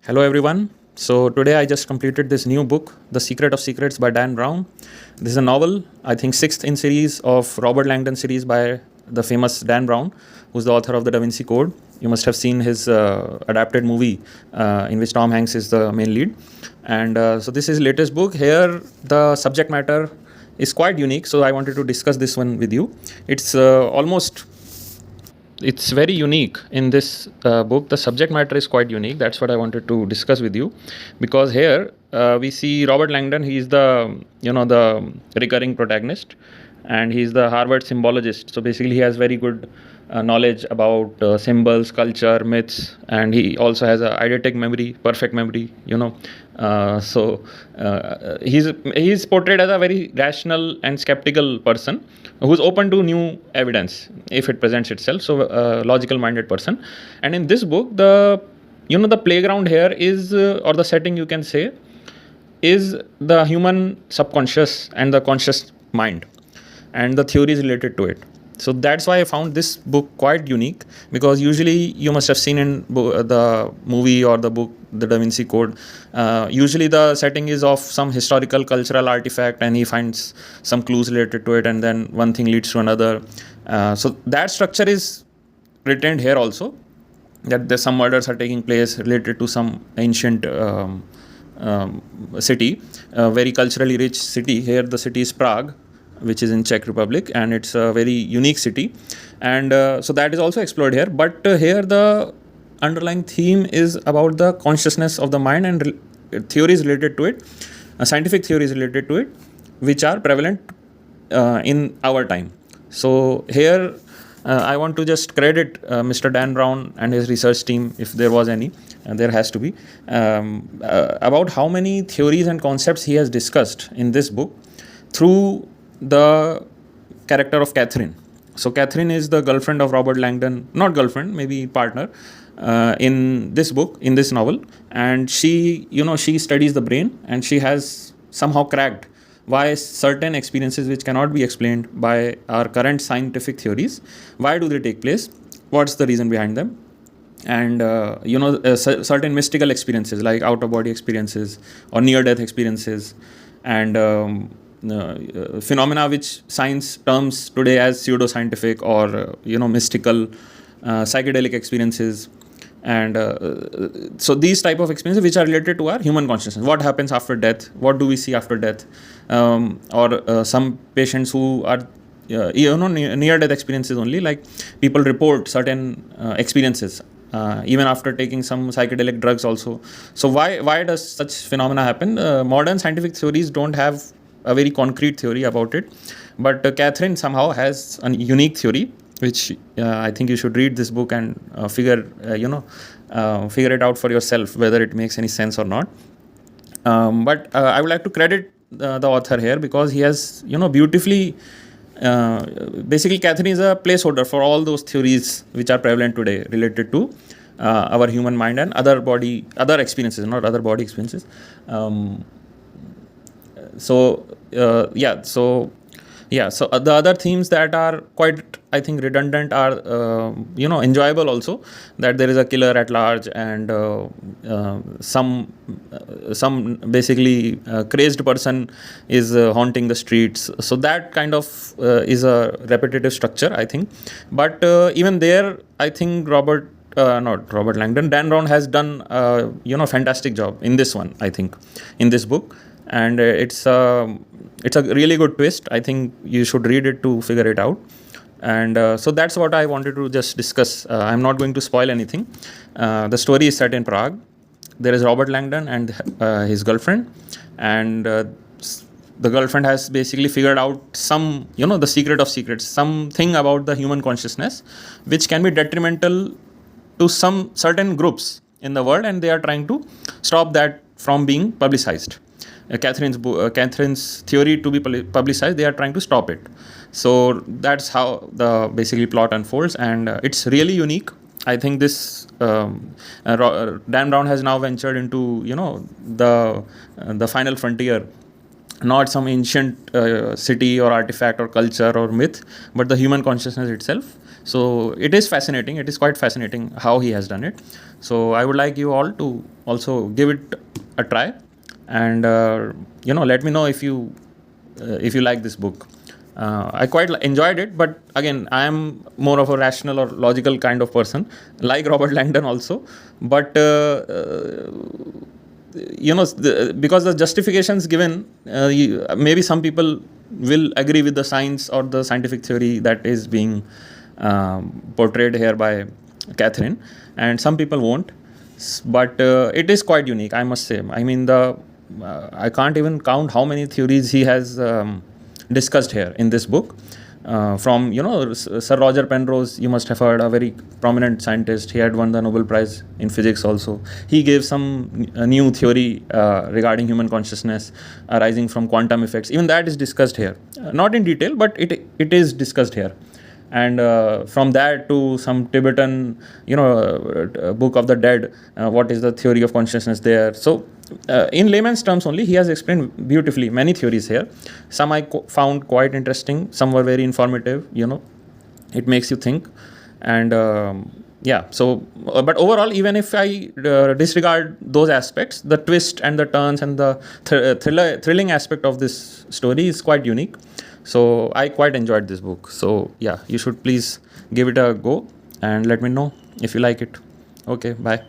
Hello, everyone. So, today I just completed this new book, The Secret of Secrets by Dan Brown. This is a novel, I think, sixth in series of Robert Langdon series by the famous Dan Brown, who's the author of the Da Vinci Code. You must have seen his adapted movie in which Tom Hanks is the main lead. And so, this is his latest book. Here, the subject matter is quite unique. So, I wanted to discuss this one with you. It's very unique in this book. The subject matter is quite unique. That's what I wanted to discuss with you, because here we see Robert Langdon. He is the recurring protagonist, and he's the Harvard symbologist. So basically, he has very good knowledge about symbols, culture, myths, and he also has a eidetic memory, perfect memory. He's portrayed as a very rational and skeptical person who's open to new evidence if it presents itself. So logical minded person. And in this book, the playground here is or the setting, you can say, is the human subconscious and the conscious mind and the theories related to it. So that's why I found this book quite unique, because usually you must have seen in the movie or the book, The Da Vinci Code, usually the setting is of some historical cultural artifact and he finds some clues related to it, and then one thing leads to another. So that structure is retained here also, that there's some murders are taking place related to some ancient city, a very culturally rich city. Here the city is Prague, which is in Czech Republic, and it's a very unique city, and so that is also explored here. But here the underlying theme is about the consciousness of the mind and theories related to it, scientific theories related to it, which are prevalent in our time. So here I want to just credit Mr. Dan Brown and his research team, if there was any, and there has to be, about how many theories and concepts he has discussed in this book through the character of Katherine. So Katherine is the girlfriend of Robert Langdon, not girlfriend, maybe partner, in this book, in this novel. And she studies the brain, and she has somehow cracked why certain experiences which cannot be explained by our current scientific theories, why do they take place, what's the reason behind them. And certain mystical experiences like out-of-body experiences or near-death experiences, and phenomena which science terms today as pseudoscientific or mystical, psychedelic experiences. And so these type of experiences which are related to our human consciousness, what happens after death, what do we see after death, or some patients who are near death experiences only, like people report certain experiences even after taking some psychedelic drugs also. So why does such phenomena happen? Modern scientific theories don't have a very concrete theory about it, but Katherine somehow has a unique theory, which I think you should read this book and figure it out for yourself whether it makes any sense or not. But I would like to credit the author here, because he has beautifully. Basically, Katherine is a placeholder for all those theories which are prevalent today related to our human mind and other experiences, not other body experiences. So the other themes that are quite, I think, redundant are enjoyable also, that there is a killer at large, and some basically crazed person is haunting the streets. So that kind of is a repetitive structure, I think. But even there, I think not Robert Langdon, Dan Brown has done fantastic job in this one, I think, in this book. And it's a really good twist. I think you should read it to figure it out. And so that's what I wanted to just discuss. I'm not going to spoil anything. The story is set in Prague. There is Robert Langdon and his girlfriend, and the girlfriend has basically figured out some, the secret of secrets, something about the human consciousness which can be detrimental to some certain groups in the world, and they are trying to stop that from being publicized. Katherine's theory to be publicized, they are trying to stop it. So that's how the basically plot unfolds, and it's really unique. I think this Dan Brown has now ventured into the final frontier, not some ancient city or artifact or culture or myth, but the human consciousness itself. So it is fascinating. It is quite fascinating how he has done it. So I would like you all to also give it a try, and let me know if you like this book. I quite enjoyed it, but again, I am more of a rational or logical kind of person, like Robert Langdon also. But because the justifications given, maybe some people will agree with the science or the scientific theory that is being portrayed here by Catherine, and some people won't. But it is quite unique, I must say. I mean, I can't even count how many theories he has discussed here in this book. From Sir Roger Penrose, you must have heard, a very prominent scientist. He had won the Nobel Prize in physics also. He gave some new theory regarding human consciousness arising from quantum effects. Even that is discussed here, not in detail, but it is discussed here. And from that to some Tibetan Book of the Dead, what is the theory of consciousness there. So in layman's terms only, he has explained beautifully many theories here. Some I found quite interesting, some were very informative. It makes you think. And but overall, even if I disregard those aspects, the twist and the turns and the thrilling aspect of this story is quite unique. So I quite enjoyed this book. So yeah, you should please give it a go and let me know if you like it. Okay, bye.